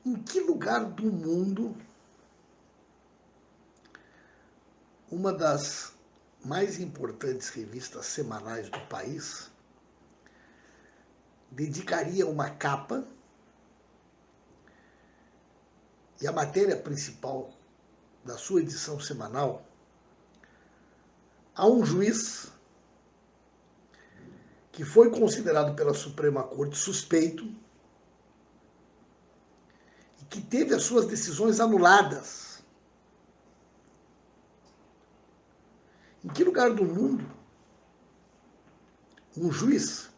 Em que lugar do mundo uma das mais importantes revistas semanais do país dedicaria uma capa e a matéria principal da sua edição semanal a um juiz que foi considerado pela Suprema Corte suspeito e que teve as suas decisões anuladas? Em que lugar do mundo um juiz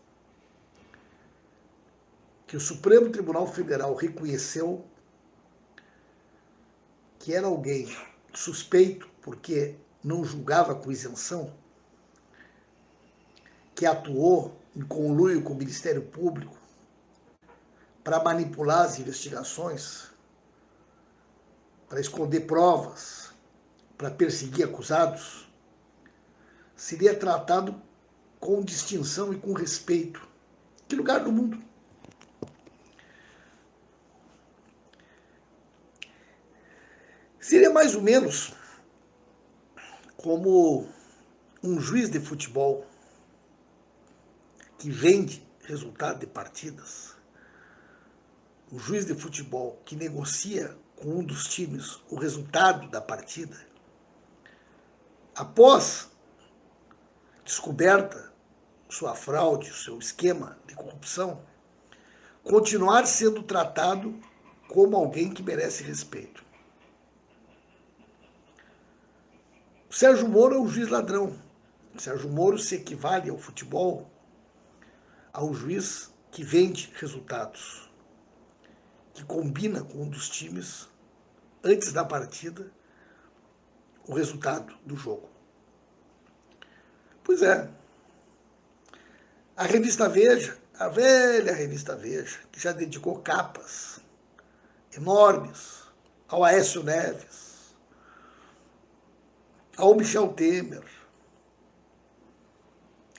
que o Supremo Tribunal Federal reconheceu que era alguém suspeito porque não julgava com isenção, que atuou em conluio com o Ministério Público para manipular as investigações, para esconder provas, para perseguir acusados, seria tratado com distinção e com respeito? Que lugar do mundo? Seria mais ou menos como um juiz de futebol que vende resultado de partidas, um juiz de futebol que negocia com um dos times o resultado da partida, após descoberta sua fraude, seu esquema de corrupção, continuar sendo tratado como alguém que merece respeito. O Sérgio Moro é um juiz ladrão. O Sérgio Moro se equivale ao futebol ao juiz que vende resultados, que combina com um dos times, antes da partida, o resultado do jogo. Pois é, a revista Veja, a velha revista Veja, que já dedicou capas enormes ao Aécio Neves, ao Michel Temer,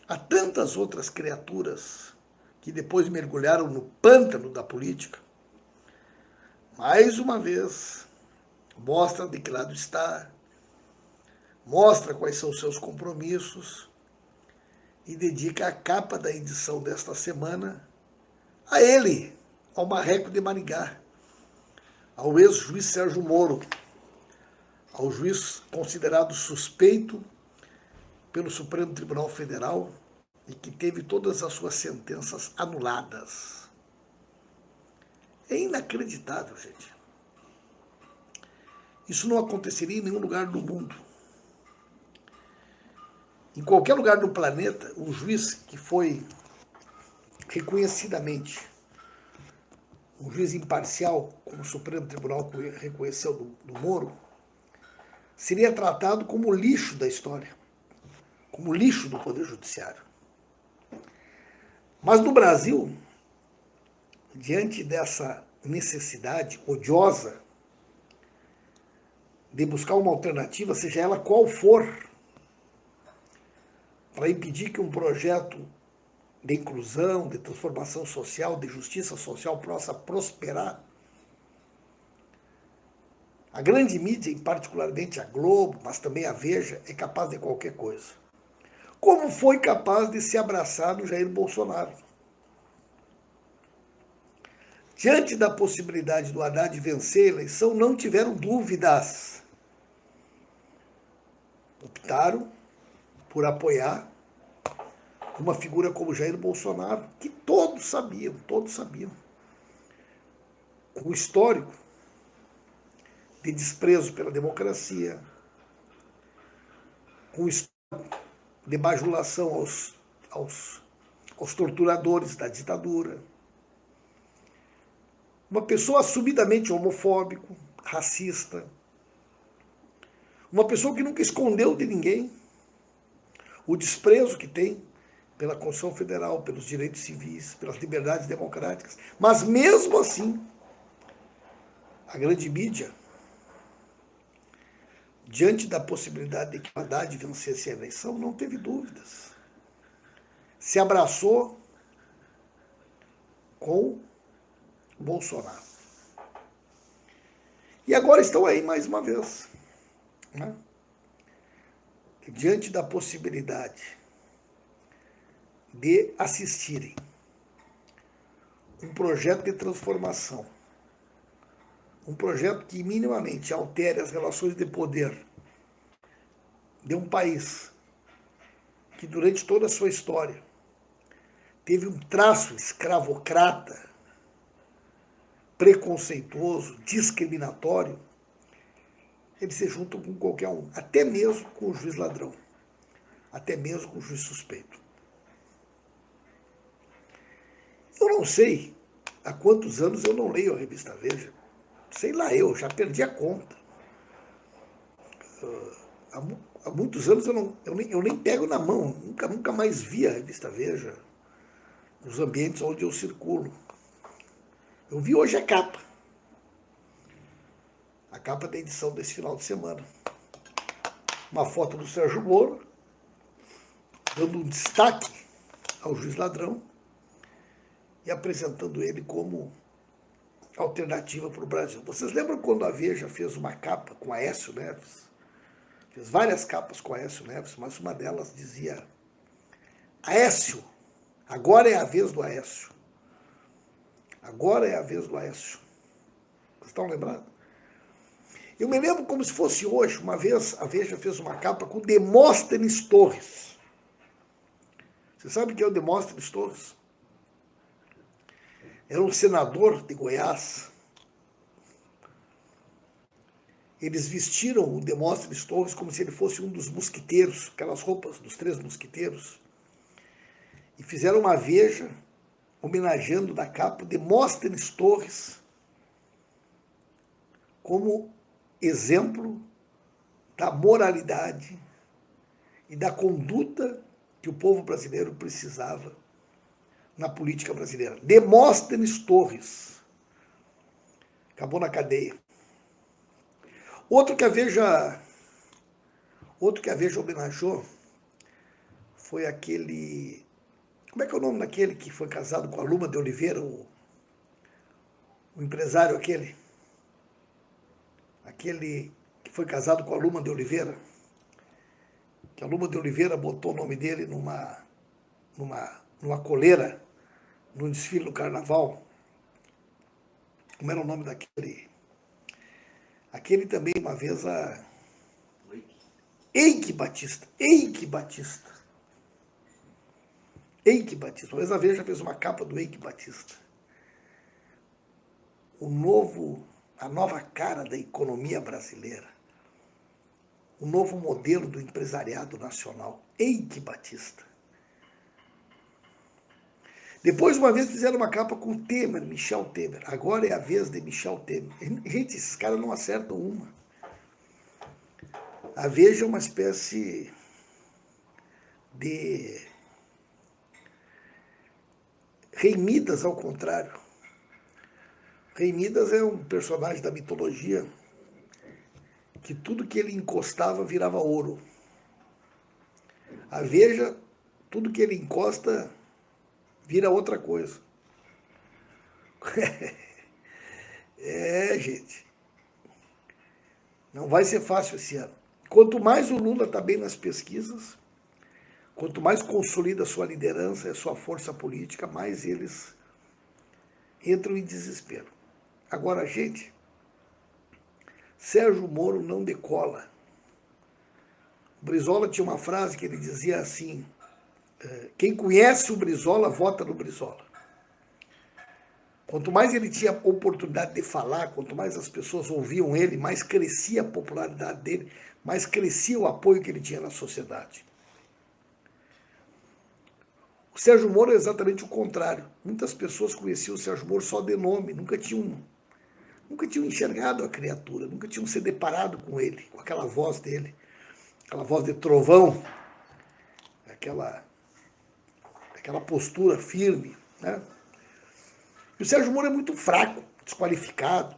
a tantas outras criaturas que depois mergulharam no pântano da política, mais uma vez mostra de que lado está, mostra quais são os seus compromissos e dedica a capa da edição desta semana a ele, ao Marreco de Maringá, ao ex-juiz Sérgio Moro, ao juiz considerado suspeito pelo Supremo Tribunal Federal e que teve todas as suas sentenças anuladas. É inacreditável, gente. Isso não aconteceria em nenhum lugar do mundo. Em qualquer lugar do planeta, um juiz que foi reconhecidamente um juiz imparcial, como o Supremo Tribunal reconheceu do Moro, seria tratado como lixo da história, como lixo do Poder Judiciário. Mas no Brasil, diante dessa necessidade odiosa de buscar uma alternativa, seja ela qual for, para impedir que um projeto de inclusão, de transformação social, de justiça social possa prosperar, a grande mídia, particularmente a Globo, mas também a Veja, é capaz de qualquer coisa. Como foi capaz de se abraçar no Jair Bolsonaro. Diante da possibilidade do Haddad vencer a eleição, não tiveram dúvidas. Optaram por apoiar uma figura como Jair Bolsonaro, que todos sabiam, com o histórico de desprezo pela democracia, com o histórico de bajulação aos torturadores da ditadura. Uma pessoa assumidamente homofóbico, racista, uma pessoa que nunca escondeu de ninguém o desprezo que tem pela Constituição Federal, pelos direitos civis, pelas liberdades democráticas. Mas mesmo assim, a grande mídia, diante da possibilidade de que o Haddad vencesse a eleição, não teve dúvidas. Se abraçou com Bolsonaro. E agora estão aí mais uma vez, né? Diante da possibilidade de assistirem um projeto de transformação, um projeto que minimamente altere as relações de poder de um país que durante toda a sua história teve um traço escravocrata, preconceituoso, discriminatório, eles se juntam com qualquer um, até mesmo com o juiz ladrão, até mesmo com o juiz suspeito. Eu não sei há quantos anos eu não leio a revista Veja. Sei lá, eu já perdi a conta. Há muitos anos eu nem pego na mão, nunca mais vi a revista Veja nos ambientes onde eu circulo. Eu vi hoje a capa da edição desse final de semana. Uma foto do Sérgio Moro, dando um destaque ao juiz ladrão e apresentando ele como alternativa para o Brasil. Vocês lembram quando a Veja fez uma capa com Aécio Neves? Fez várias capas com Aécio Neves, mas uma delas dizia: Aécio, agora é a vez do Aécio. Agora é a vez do Aécio. Vocês estão lembrados? Eu me lembro como se fosse hoje. Uma vez a Veja fez uma capa com Demóstenes Torres. Você sabe quem é o Demóstenes Torres? Era um senador de Goiás. Eles vestiram o Demóstenes Torres como se ele fosse um dos mosquiteiros, aquelas roupas dos 3 mosquiteiros, e fizeram uma Veja homenageando na capa Demóstenes Torres como exemplo da moralidade e da conduta que o povo brasileiro precisava na política brasileira. Demóstenes Torres acabou na cadeia. Outro que a Veja homenageou foi aquele... Como é que é o nome daquele que foi casado com a Luma de Oliveira, o empresário aquele? Aquele que foi casado com a Luma de Oliveira, que a Luma de Oliveira botou o nome dele numa coleira, num desfile do carnaval. Como era o nome daquele? Aquele também, uma vez, Eike Batista. Uma vez a Veja fez uma capa do Eike Batista. A nova cara da economia brasileira. O novo modelo do empresariado nacional. Eike Batista. Depois, uma vez, fizeram uma capa com o Temer, Michel Temer. Agora é a vez de Michel Temer. Gente, esses caras não acertam uma. A Veja é uma espécie de Rei Midas, ao contrário. Rei Midas é um personagem da mitologia que tudo que ele encostava virava ouro. A Veja, tudo que ele encosta vira outra coisa. Gente. Não vai ser fácil esse ano. Quanto mais o Lula está bem nas pesquisas, quanto mais consolida a sua liderança e a sua força política, mais eles entram em desespero. Agora, gente, Sérgio Moro não decola. O Brizola tinha uma frase que ele dizia assim: quem conhece o Brizola, vota no Brizola. Quanto mais ele tinha oportunidade de falar, quanto mais as pessoas ouviam ele, mais crescia a popularidade dele, mais crescia o apoio que ele tinha na sociedade. O Sérgio Moro é exatamente o contrário. Muitas pessoas conheciam o Sérgio Moro só de nome, nunca tinham enxergado a criatura, nunca tinham se deparado com ele, com aquela voz dele, aquela voz de trovão, aquela postura firme, né? E o Sérgio Moro é muito fraco, desqualificado,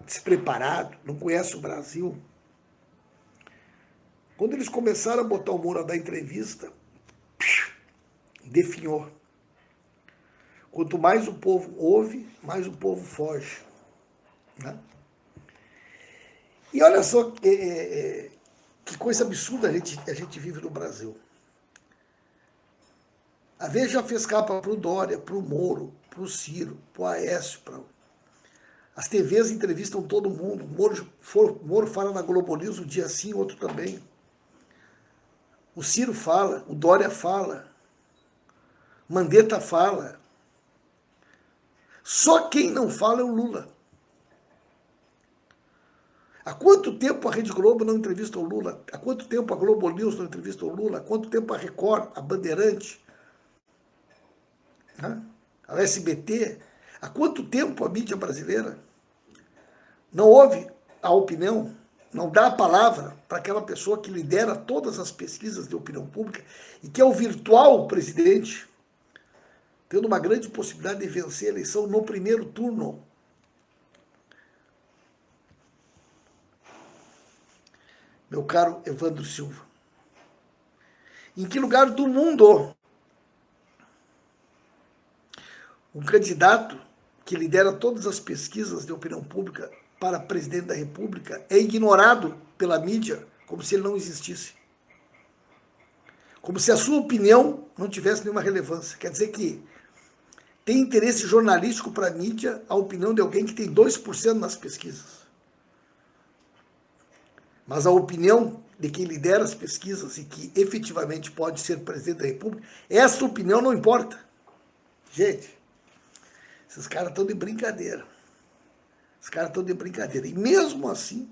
despreparado, não conhece o Brasil. Quando eles começaram a botar o Moro a dar entrevista, definhou. Quanto mais o povo ouve, mais o povo foge, né? E olha só que coisa absurda a gente vive no Brasil. A Veja já fez capa para o Dória, para o Moro, para o Ciro, para o Aécio. As TVs entrevistam todo mundo. Moro fala na Globo News um dia sim, outro também. O Ciro fala, o Dória fala, Mandetta fala. Só quem não fala é o Lula. Há quanto tempo a Rede Globo não entrevista o Lula? Há quanto tempo a Globo News não entrevista o Lula? Há quanto tempo a Record, a Bandeirante, a SBT? Há quanto tempo a mídia brasileira não ouve a opinião, não dá a palavra para aquela pessoa que lidera todas as pesquisas de opinião pública e que é o virtual presidente, tendo uma grande possibilidade de vencer a eleição no primeiro turno? Meu caro Evandro Silva, em que lugar do mundo um candidato que lidera todas as pesquisas de opinião pública para presidente da República é ignorado pela mídia como se ele não existisse? Como se a sua opinião não tivesse nenhuma relevância. Quer dizer que tem interesse jornalístico para a mídia a opinião de alguém que tem 2% nas pesquisas. Mas a opinião de quem lidera as pesquisas e que efetivamente pode ser presidente da República, essa opinião não importa. Gente, esses caras estão de brincadeira. Os caras estão de brincadeira. E mesmo assim,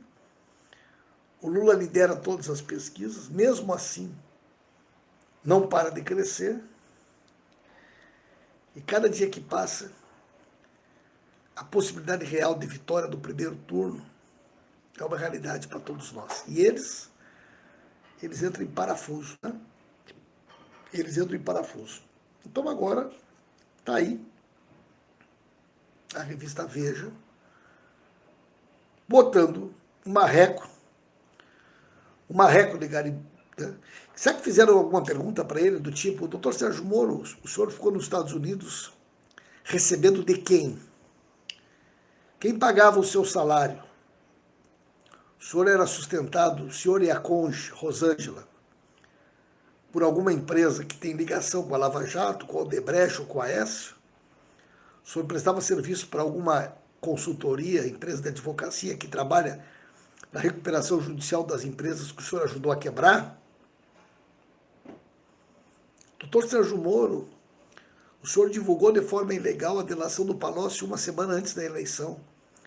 o Lula lidera todas as pesquisas, mesmo assim, não para de crescer. E cada dia que passa, a possibilidade real de vitória do primeiro turno é uma realidade para todos nós. E eles entram em parafuso, né? Eles entram em parafuso. Então agora está aí a revista Veja botando um marreco de garimpo. Né? Será que fizeram alguma pergunta para ele do tipo, doutor Sérgio Moro, o senhor ficou nos Estados Unidos recebendo de quem? Quem pagava o seu salário? O senhor era sustentado, o senhor e a cônjuge, Rosângela, por alguma empresa que tem ligação com a Lava Jato, com a Odebrecht ou com a Aécio? O senhor prestava serviço para alguma consultoria, empresa de advocacia que trabalha na recuperação judicial das empresas que o senhor ajudou a quebrar? Doutor Sérgio Moro, o senhor divulgou de forma ilegal a delação do Palocci uma semana antes da eleição.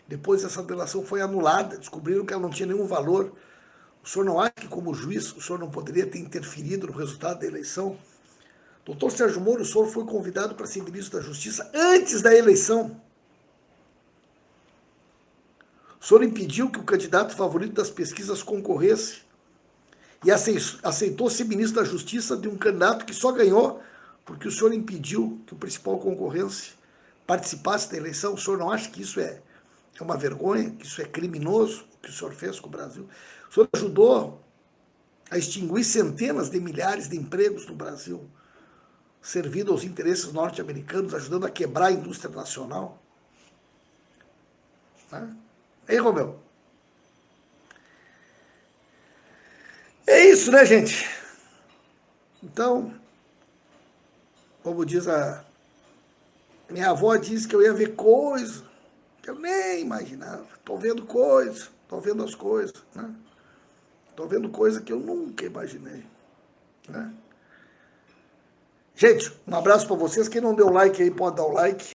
Depois essa delação foi anulada, descobriram que ela não tinha nenhum valor. O senhor não acha que, como juiz, o senhor não poderia ter interferido no resultado da eleição? Doutor Sérgio Moro, o senhor foi convidado para ser ministro da Justiça antes da eleição. O senhor impediu que o candidato favorito das pesquisas concorresse e aceitou ser ministro da Justiça de um candidato que só ganhou porque o senhor impediu que o principal concorrente participasse da eleição. O senhor não acha que isso é uma vergonha, que isso é criminoso, o que o senhor fez com o Brasil? O senhor ajudou a extinguir centenas de milhares de empregos no Brasil, servindo aos interesses norte-americanos, ajudando a quebrar a indústria nacional. Né? Ei, Romeu? É isso, né, gente? Então, como diz minha avó, disse que eu ia ver coisa que eu nem imaginava. Estou vendo coisa, estou vendo as coisas, né? Estou vendo coisa que eu nunca imaginei, né? Gente, um abraço para vocês. Quem não deu like aí pode dar o like.